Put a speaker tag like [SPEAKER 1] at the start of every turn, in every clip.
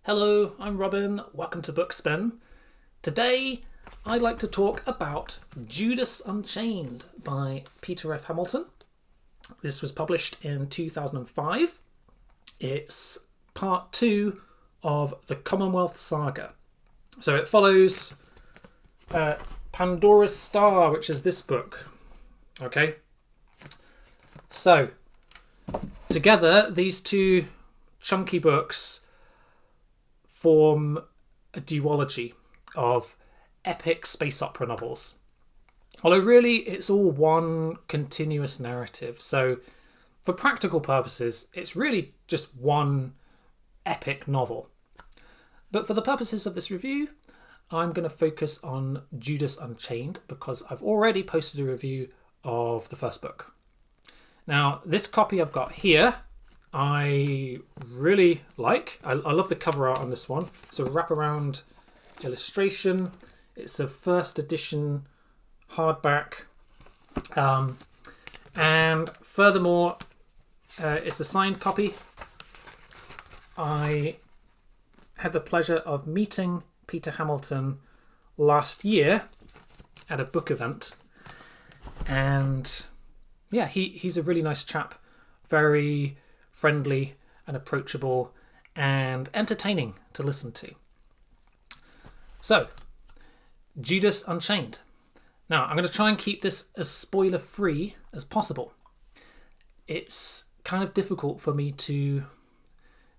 [SPEAKER 1] Hello, I'm Robin. Welcome to Bookspin. Today, I'd like to talk about Judas Unchained by Peter F. Hamilton. This was published in 2005. It's part 2 of the Commonwealth Saga. So it follows Pandora's Star, which is this book. Okay? So, together, these two chunky books form a duology of epic space opera novels. Although really it's all one continuous narrative. So for practical purposes, it's really just one epic novel. But for the purposes of this review, I'm going to focus on Judas Unchained because I've already posted a review of the first book. Now, this copy I've got here, I really like. I love the cover art on this one. It's a wraparound illustration. It's a first edition hardback. And furthermore, it's a signed copy. I had the pleasure of meeting Peter Hamilton last year at a book event. And yeah, he's a really nice chap. Very friendly and approachable and entertaining to listen to. So, Judas Unchained. Now, I'm going to try and keep this as spoiler-free as possible. It's kind of difficult for me to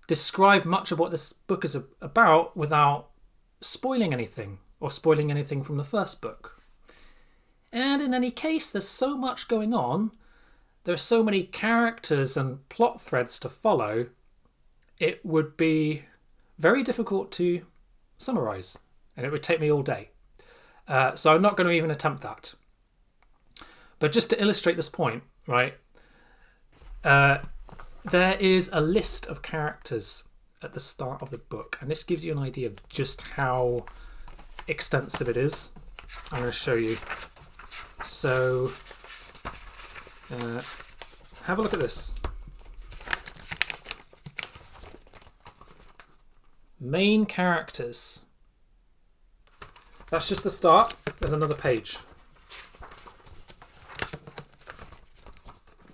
[SPEAKER 1] describe much of what this book is about without spoiling anything or spoiling anything from the first book. And in any case, there's so much going on. There are so many characters and plot threads to follow, it would be very difficult to summarise, and it would take me all day. So I'm not going to even attempt that. But just to illustrate this point, right, there is a list of characters at the start of the book, and this gives you an idea of just how extensive it is. I'm going to show you. So have a look at this. Main characters. That's just the start. There's another page.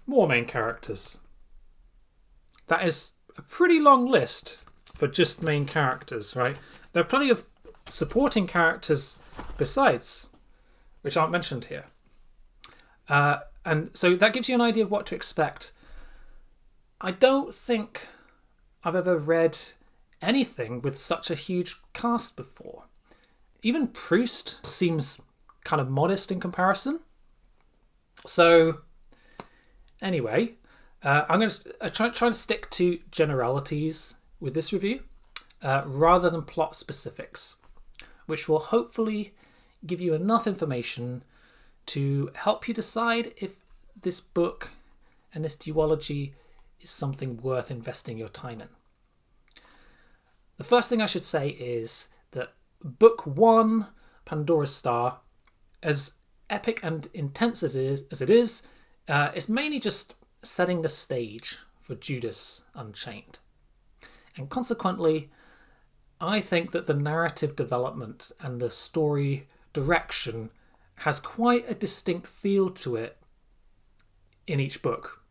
[SPEAKER 1] More main characters. That is a pretty long list for just main characters, right? There are plenty of supporting characters besides, which aren't mentioned here. And so that gives you an idea of what to expect. I don't think I've ever read anything with such a huge cast before. Even Proust seems kind of modest in comparison. So, anyway, I'm going to try to stick to generalities with this review rather than plot specifics, which will hopefully give you enough information to help you decide if this book and this duology is something worth investing your time in. The first thing I should say is that Book 1, Pandora's Star, as epic and intense as it is, it's mainly just setting the stage for Judas Unchained. And consequently, I think that the narrative development and the story direction has quite a distinct feel to it in each book.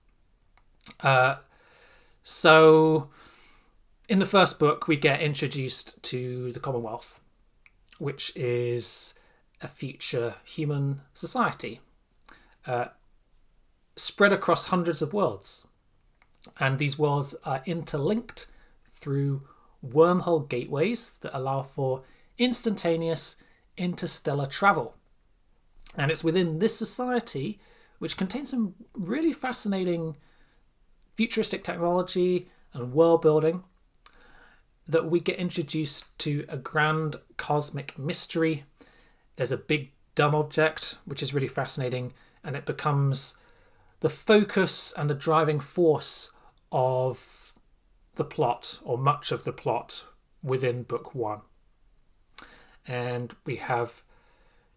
[SPEAKER 1] So in the first book, we get introduced to the Commonwealth, which is a future human society spread across hundreds of worlds. And these worlds are interlinked through wormhole gateways that allow for instantaneous interstellar travel. And it's within this society, which contains some really fascinating futuristic technology and world building, that we get introduced to a grand cosmic mystery. There's a big dumb object, which is really fascinating, and it becomes the focus and the driving force of the plot, or much of the plot, within Book 1. And we have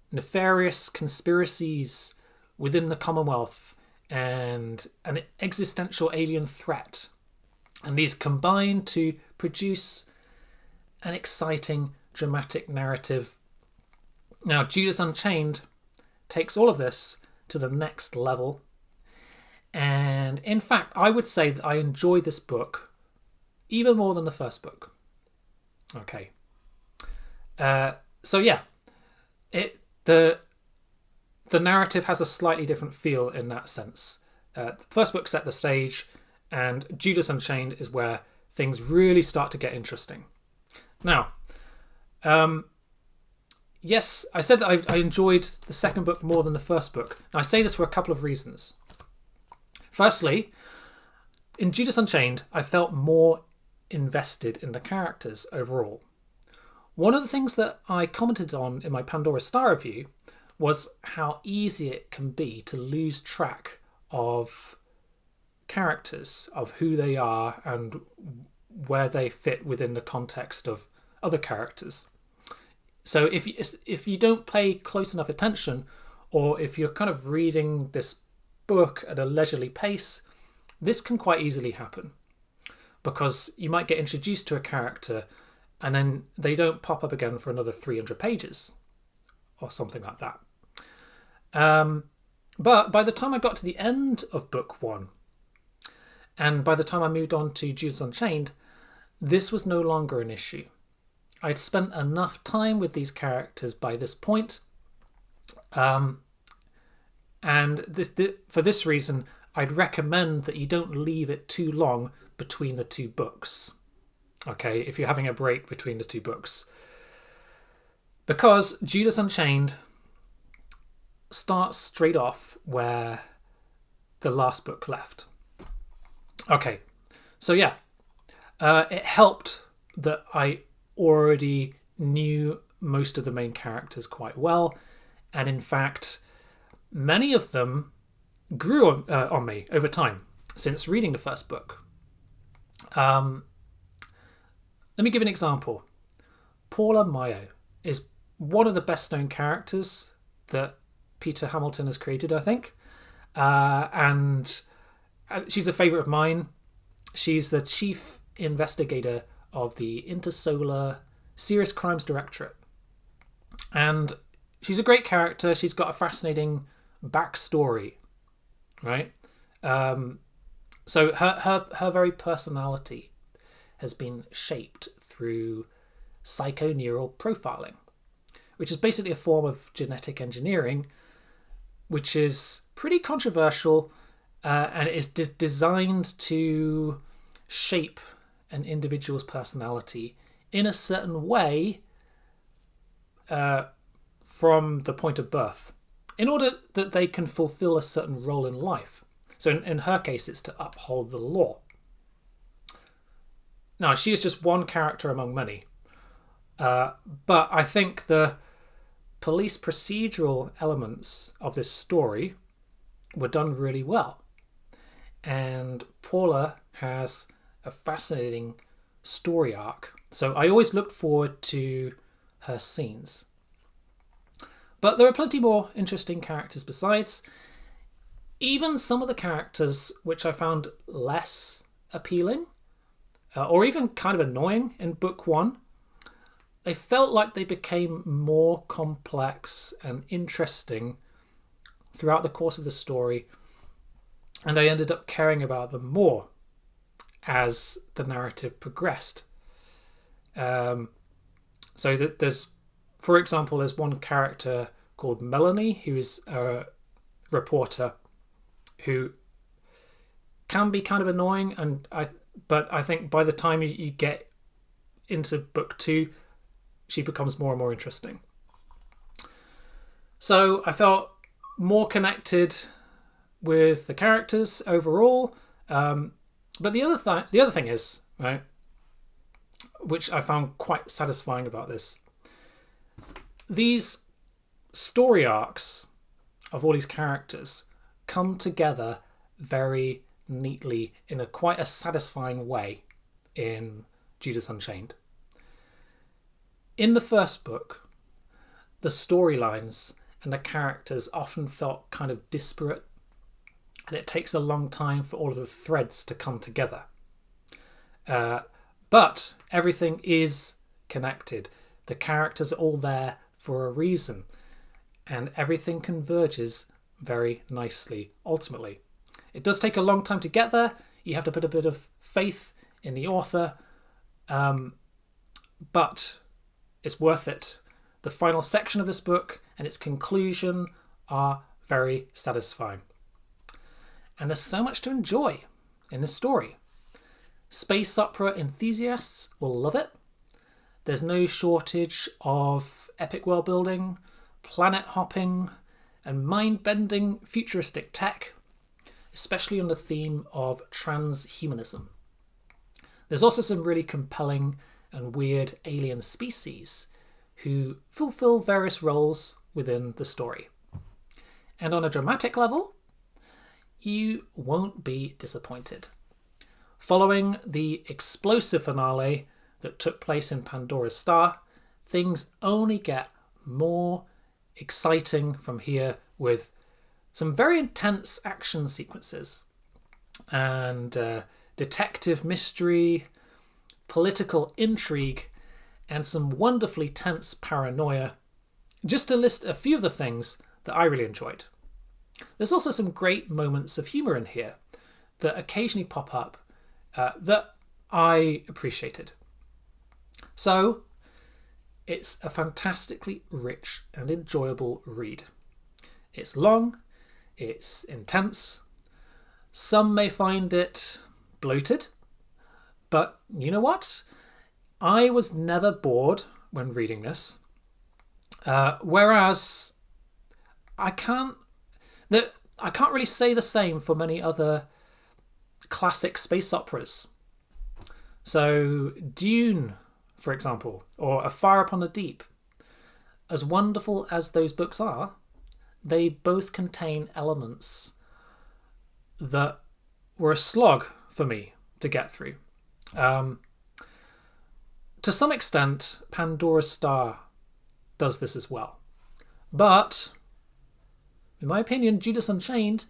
[SPEAKER 1] nefarious conspiracies within the Commonwealth and an existential alien threat. And these combine to produce an exciting, dramatic narrative. Now, Judas Unchained takes all of this to the next level. And in fact, I would say that I enjoy this book even more than the first book. Okay. So yeah, the narrative has a slightly different feel in that sense. The first book set the stage, and Judas Unchained is where things really start to get interesting. Now, yes, I said that I enjoyed the second book more than the first book. Now, I say this for a couple of reasons. Firstly, in Judas Unchained, I felt more invested in the characters overall. One of the things that I commented on in my Pandora Star review was how easy it can be to lose track of characters, of who they are and where they fit within the context of other characters. So if you don't pay close enough attention, or if you're kind of reading this book at a leisurely pace, this can quite easily happen, because you might get introduced to a character and then they don't pop up again for another 300 pages or something like that. But by the time I got to the end of book one, and by the time I moved on to Judas Unchained, this was no longer an issue. I'd spent enough time with these characters by this point, and for this reason, I'd recommend that you don't leave it too long between the two books. Okay, if you're having a break between the two books. Because Judas Unchained starts straight off where the last book left. Okay, so yeah, it helped that I already knew most of the main characters quite well, and in fact, many of them grew on me over time since reading the first book. Let me give an example. Paula Mayo is one of the best known characters that Peter Hamilton has created, I think. And she's a favourite of mine. She's the chief investigator of the Intersolar Serious Crimes Directorate. And she's a great character. She's got a fascinating backstory, right? So her very personality has been shaped through psychoneural profiling, which is basically a form of genetic engineering, which is pretty controversial, and is designed to shape an individual's personality in a certain way from the point of birth, in order that they can fulfill a certain role in life. So in her case, it's to uphold the law. Now, she is just one character among many. But I think the police procedural elements of this story were done really well. And Paula has a fascinating story arc. So I always looked forward to her scenes. But there are plenty more interesting characters besides. Even some of the characters which I found less appealing, or even kind of annoying in book one, they felt like they became more complex and interesting throughout the course of the story, and I ended up caring about them more as the narrative progressed. So there's, for example, there's one character called Melanie, who is a reporter who can be kind of annoying, but I think by the time you get into book two, she becomes more and more interesting. So I felt more connected with the characters overall. But the other thing is, right, which I found quite satisfying about this, these story arcs of all these characters come together very neatly in quite a satisfying way in Judas Unchained. In the first book, the storylines and the characters often felt kind of disparate, and it takes a long time for all of the threads to come together. But everything is connected. The characters are all there for a reason, and everything converges very nicely ultimately. It does take a long time to get there. You have to put a bit of faith in the author, but it's worth it. The final section of this book and its conclusion are very satisfying. And there's so much to enjoy in this story. Space opera enthusiasts will love it. There's no shortage of epic world building, planet hopping, and mind-bending futuristic tech, especially on the theme of transhumanism. There's also some really compelling and weird alien species who fulfill various roles within the story. And on a dramatic level, you won't be disappointed. Following the explosive finale that took place in Pandora's Star, things only get more exciting from here, with some very intense action sequences and detective mystery, political intrigue, and some wonderfully tense paranoia, just to list a few of the things that I really enjoyed. There's also some great moments of humour in here that occasionally pop up that I appreciated. So, it's a fantastically rich and enjoyable read. It's long, it's intense. Some may find it bloated, but you know what? I was never bored when reading this. Whereas I can't really say the same for many other classic space operas. So Dune, for example, or A Fire Upon the Deep, as wonderful as those books are, they both contain elements that were a slog for me to get through. To some extent, Pandora's Star does this as well. But, in my opinion, Judas Unchained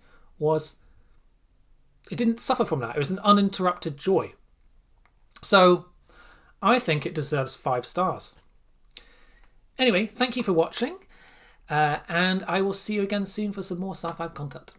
[SPEAKER 1] it didn't suffer from that. It was an uninterrupted joy. So, I think it deserves 5 stars. Anyway, thank you for watching, and I will see you again soon for some more sci-fi content.